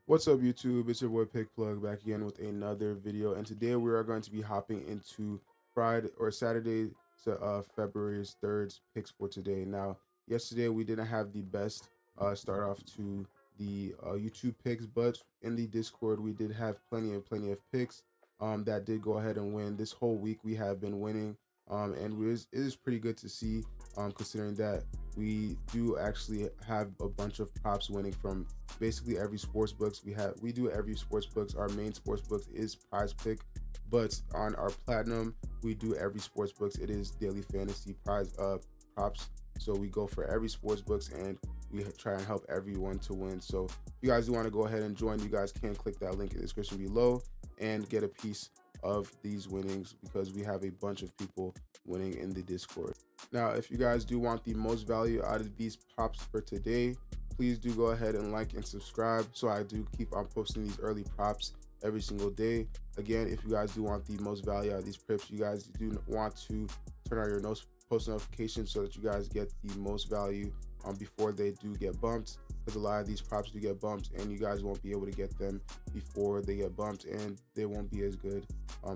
What's up, YouTube? It's your boy Pick Plug back again with another video, and today we are going to be hopping into Friday or Saturday, so February 3rd's picks for today. Now, yesterday we didn't have the best start off to the YouTube picks, but in the Discord we did have plenty of picks that did go ahead and win. This whole week we have been winning, and it is pretty good to see, considering that we do actually have a bunch of props winning from basically every sports books we do every sports books. Our main sports books is Prize Pick, but on our platinum we do every sports books. It is daily fantasy prize props. So we go for every sports books and we try and help everyone to win. So if you guys do want to go ahead and join, you guys can click that link in the description below and get a piece of these winnings, because we have a bunch of people winning in the Discord. Now, if you guys do want the most value out of these props for today, please do go ahead and like and subscribe, so I do keep on posting these early props every single day. Again, if you guys do want the most value out of these pips, you guys do want to turn on your post notifications so that you guys get the most value before they do get bumped, because a lot of these props do get bumped and you guys won't be able to get them before they get bumped and they won't be as good.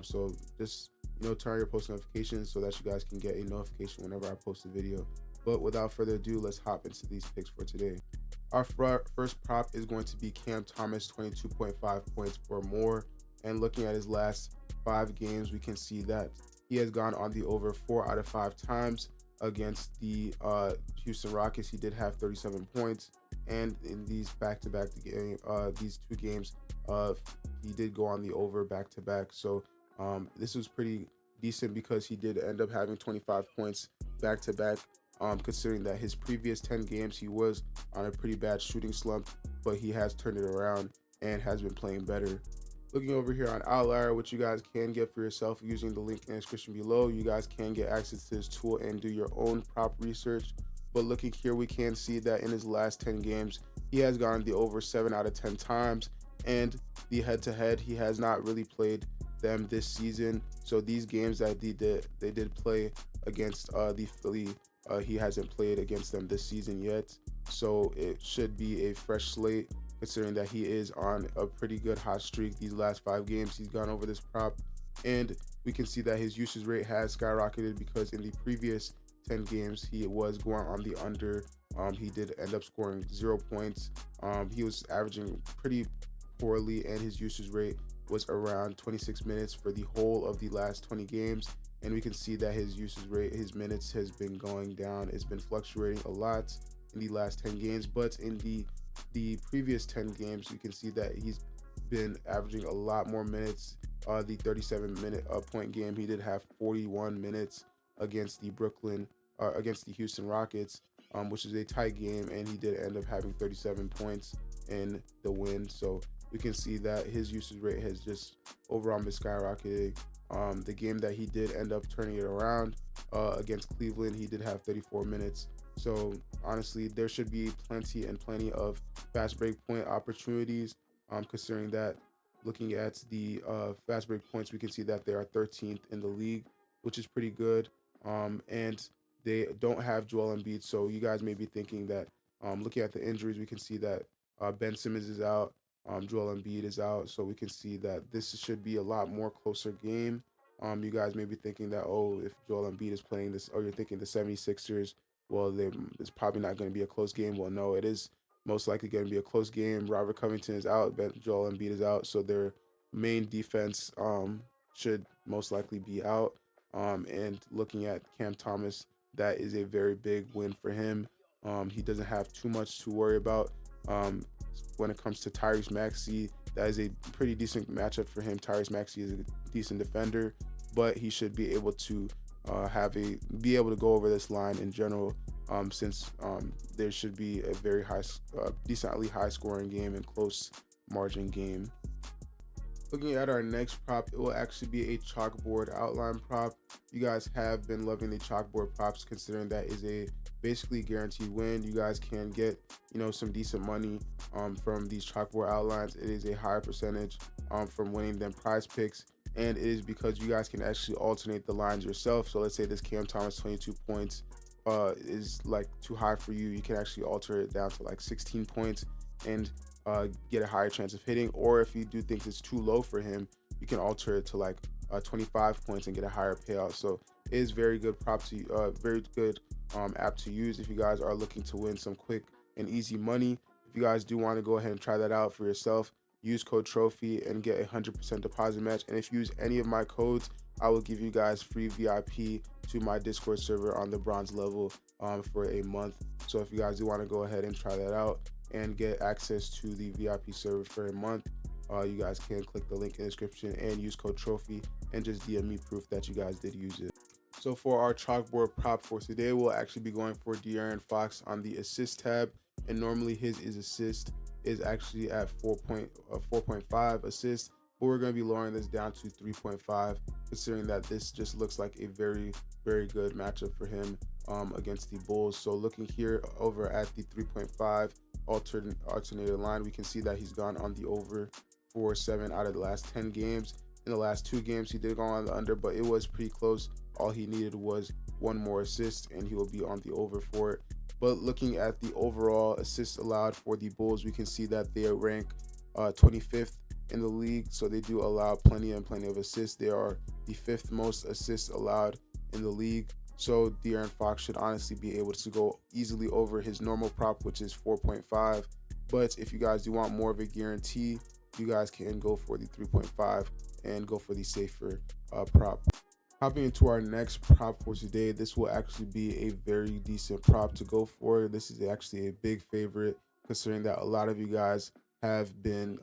So just turn on your post notifications so that you guys can get a notification whenever I post a video. But without further ado, let's hop into these picks for today. Our first prop is going to be Cam Thomas, 22.5 points or more. And looking at his last 5 games, we can see that he has gone on the over 4 out of 5 times. Against the Houston Rockets, he did have 37 points. And in these back-to-back these 2 games, he did go on the over back-to-back. So this was pretty decent because he did end up having 25 points back-to-back. Considering that his previous 10 games he was on a pretty bad shooting slump, but he has turned it around and has been playing better. Looking over here on Outlier, which you guys can get for yourself using the link in the description below, you guys can get access to this tool and do your own prop research. But looking here, we can see that in his last 10 games, he has gone the over 7 out of 10 times, and the head-to-head, he has not really played them this season. So these games that they did play against the Philly, he hasn't played against them this season yet, so it should be a fresh slate, considering that he is on a pretty good hot streak. These last 5 games he's gone over this prop, and we can see that his usage rate has skyrocketed, because in the previous 10 games he was going on the under. He did end up scoring 0 points. He was averaging pretty poorly, and his usage rate was around 26 minutes for the whole of the last 20 games. And we can see that his usage rate, his minutes, has been going down. It's been fluctuating a lot in the last 10 games, but in the previous 10 games, you can see that he's been averaging a lot more minutes. The 37-minute point game, he did have 41 minutes against against the Houston Rockets, which is a tight game, and he did end up having 37 points in the win. So we can see that his usage rate has just overall been skyrocketing. The game that he did end up turning it around against Cleveland, he did have 34 minutes. So honestly, there should be plenty of fast break point opportunities, considering that looking at the fast break points, we can see that they are 13th in the league, which is pretty good. And they don't have Joel Embiid, so you guys may be thinking that looking at the injuries, we can see that Ben Simmons is out. Joel Embiid is out, so we can see that this should be a lot more closer game. You guys may be thinking that, oh, if Joel Embiid is playing this, or you're thinking the 76ers, well, it's probably not going to be a close game. Well, no, it is most likely going to be a close game. Robert Covington is out, Joel Embiid is out, so their main defense should most likely be out. And looking at Cam Thomas, that is a very big win for him. He doesn't have too much to worry about. When it comes to Tyrese Maxey, that is a pretty decent matchup for him. Tyrese Maxey is a decent defender, but he should be able to be able to go over this line in general, since there should be a very decently high scoring game and close margin game. Looking at our next prop, it will actually be a chalkboard outline prop. You guys have been loving the chalkboard props, considering that is a basically guaranteed win. You guys can get some decent money from these chalkboard outlines. It is a higher percentage from winning than Prize Picks, and it is because you guys can actually alternate the lines yourself. So let's say this Cam Thomas 22 points is like too high for you. You can actually alter it down to like 16 points, and get a higher chance of hitting. Or if you do think it's too low for him, you can alter it to like 25 points and get a higher payout. So it is very good very good app to use if you guys are looking to win some quick and easy money. If you guys do want to go ahead and try that out for yourself, use code trophy and get a 100% deposit match. And if you use any of my codes, I will give you guys free VIP to my Discord server on the bronze level for a month. So if you guys do want to go ahead and try that out and get access to the VIP server for a month, you guys can click the link in the description and use code trophy and just DM me proof that you guys did use it. So for our chalkboard prop for today, we'll actually be going for De'Aaron Fox on the assist tab, and normally his assist is actually at 4.5 assists, but we're going to be lowering this down to 3.5, considering that this just looks like a very good matchup for him against the Bulls. So looking here over at the 3.5 alternated line, we can see that he's gone on the over for 7 out of the last 10 games. In the last 2 games, he did go on the under, but it was pretty close. All he needed was 1 more assist, and he will be on the over for it. But looking at the overall assists allowed for the Bulls, we can see that they rank 25th in the league. So they do allow plenty of assists. They are the 5th most assists allowed in the league. So De'Aaron Fox should honestly be able to go easily over his normal prop, which is 4.5. But if you guys do want more of a guarantee, you guys can go for the 3.5 and go for the safer prop. Hopping into our next prop for today, this will actually be a very decent prop to go for. This is actually a big favorite, considering that a lot of you guys have been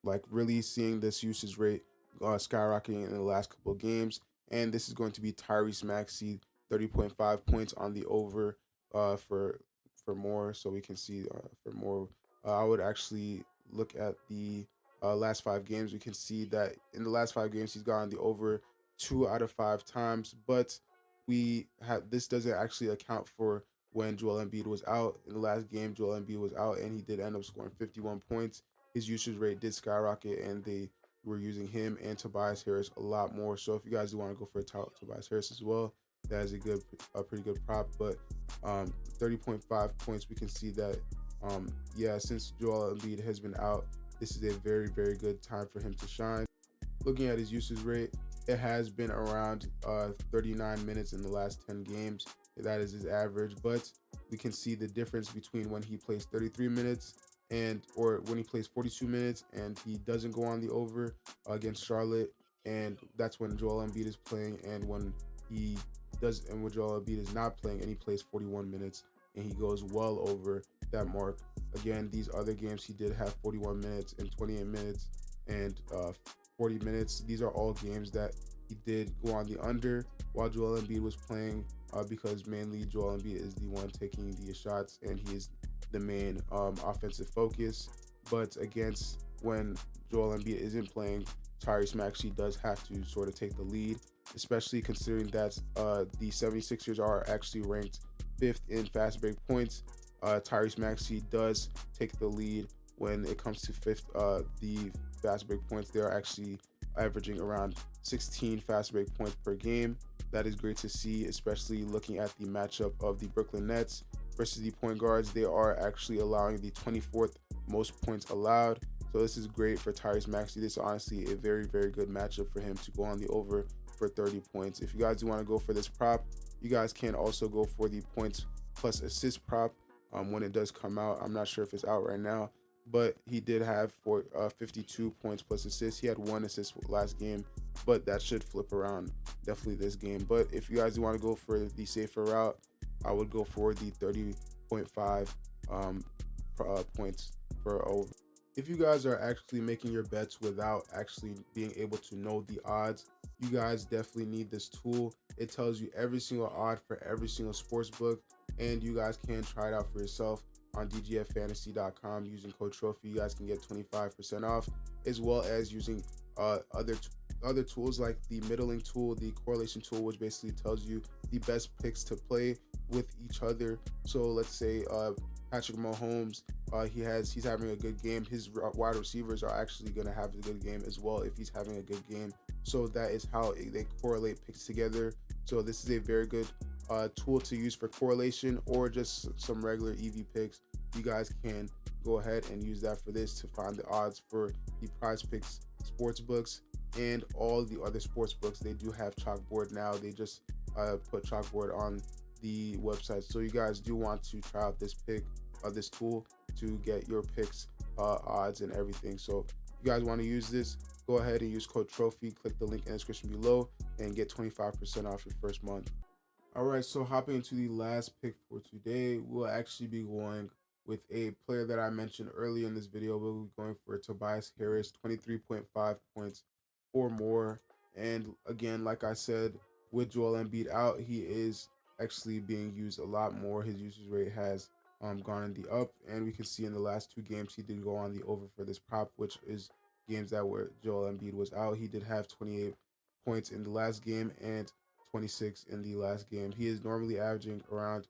like really seeing this usage rate skyrocketing in the last couple of games. And this is going to be Tyrese Maxey, 30.5 points on the over for more. So we can see for more. I would actually look at the last 5 games. We can see that in the last 5 games, he's gone the over 2 out of 5 times, but this doesn't actually account for when Joel Embiid was out. In the last game, Joel Embiid was out, and he did end up scoring 51 points. His usage rate did skyrocket, and they were using him and Tobias Harris a lot more. So if you guys do want to go for Tobias Harris as well, that is a pretty good prop. But 30.5 points, we can see that since Joel Embiid has been out, this is a very good time for him to shine. Looking at his usage rate, it has been around 39 minutes in the last 10 games. That is his average, but we can see the difference between when he plays 33 minutes or when he plays 42 minutes and he doesn't go on the over against Charlotte, and that's when Joel Embiid is playing, and when Joel Embiid is not playing and he plays 41 minutes and he goes well over that mark. Again, these other games he did have 41 minutes and 28 minutes and 40 minutes. These are all games that he did go on the under while Joel Embiid was playing, because mainly Joel Embiid is the one taking the shots and he is the main offensive focus. But against when Joel Embiid isn't playing, Tyrese Maxey does have to sort of take the lead, especially considering that the 76ers are actually ranked 5th in fast break points. Tyrese Maxey does take the lead when it comes to the fast break points. They are actually averaging around 16 fast break points per game. That is great to see, especially looking at the matchup of the Brooklyn Nets versus the point guards. They are actually allowing the 24th most points allowed. So this is great for Tyrese Maxey. This is honestly a very good matchup for him to go on the over for 30 points. If you guys do want to go for this prop, you guys can also go for the points plus assist prop when it does come out. I'm not sure if it's out right now, but he did have 52 points plus assists. He had 1 assist last game, but that should flip around definitely this game. But if you guys do want to go for the safer route, I would go for the 30.5 points for over. If you guys are actually making your bets without actually being able to know the odds, you guys definitely need this tool. It tells you every single odd for every single sports book, and you guys can try it out for yourself on dgffantasy.com using code trophy. You guys can get 25% off, as well as using other tools like the middling tool, the correlation tool, which basically tells you the best picks to play with each other. So let's say Patrick Mahomes, he's having a good game. His wide receivers are actually going to have a good game as well if he's having a good game. So that is how they correlate picks together. So this is a very good tool to use for correlation or just some regular EV picks. you guys can go ahead and use that for this to find the odds for the Prizepicks sports books and all the other sports books. They do have Chalkboard now. They just put Chalkboard on the website, so you guys do want to try out this this tool to get your picks odds and everything. So if you guys want to use this, go ahead and use code trophy. Click the link in the description below and get 25% off your first month. All right, so hopping into the last pick for today, we'll actually be going with a player that I mentioned earlier in this video. We'll be going for Tobias Harris, 23.5 points or more. And again, like I said, with Joel Embiid out, he is actually being used a lot more. His usage rate has gone in the up, and we can see in the last 2 games he did go on the over for this prop, which is games that where Joel Embiid was out. He did have 28 points in the last game and 26 in the last game. He is normally averaging around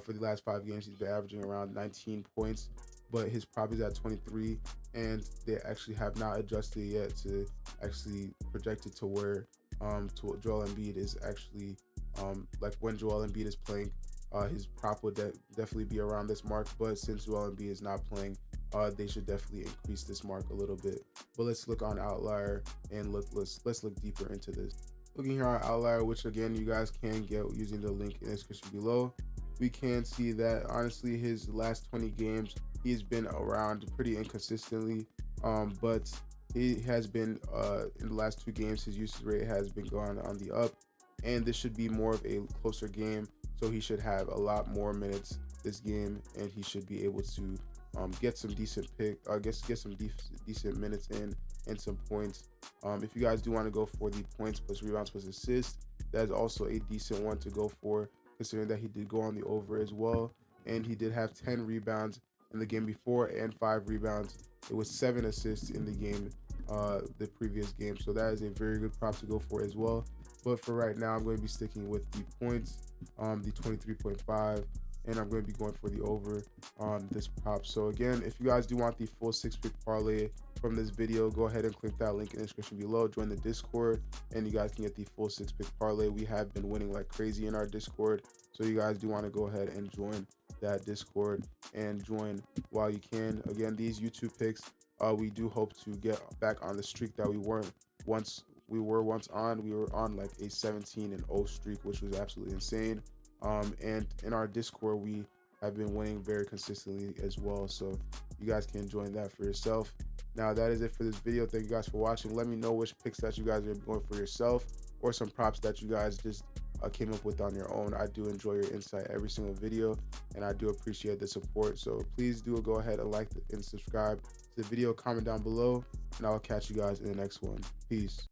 for the last 5 games. He's been averaging around 19 points, but his prop is at 23, and they actually have not adjusted yet to actually project it to where to Joel Embiid is actually like when Joel Embiid is playing, his prop would definitely be around this mark. But since Joel Embiid is not playing, they should definitely increase this mark a little bit. But let's look on Outlier and let's look deeper into this. Looking here on Outlier, which again you guys can get using the link in the description below, we can see that honestly his last 20 games he's been around pretty inconsistently, but he has been in the last 2 games his usage rate has been going on the up, and this should be more of a closer game, so he should have a lot more minutes this game, and he should be able to get some decent get some decent minutes in and some points. If you guys do want to go for the points plus rebounds plus assists, that is also a decent one to go for, considering that he did go on the over as well, and he did have 10 rebounds in the game before and 5 rebounds. It was 7 assists in the game, the previous game, so that is a very good prop to go for as well. But for right now, I'm going to be sticking with the points, the 23.5, and I'm going to be going for the over on this prop. So again, if you guys do want the full 6-pick parlay from this video, go ahead and click that link in the description below, join the Discord, and you guys can get the full 6-pick parlay. We have been winning like crazy in our Discord, so you guys do want to go ahead and join that Discord and join while you can. Again, these YouTube picks, we do hope to get back on the streak that we were once on. We were on like a 17-0 streak, which was absolutely insane. And in our Discord, we have been winning very consistently as well, so you guys can join that for yourself. Now that is it for this video. Thank you guys for watching. Let me know which picks that you guys are going for yourself, or some props that you guys just came up with on your own. I do enjoy your insight every single video, and I do appreciate the support, so please do go ahead and like and subscribe to the video, comment down below, and I'll catch you guys in the next one. Peace.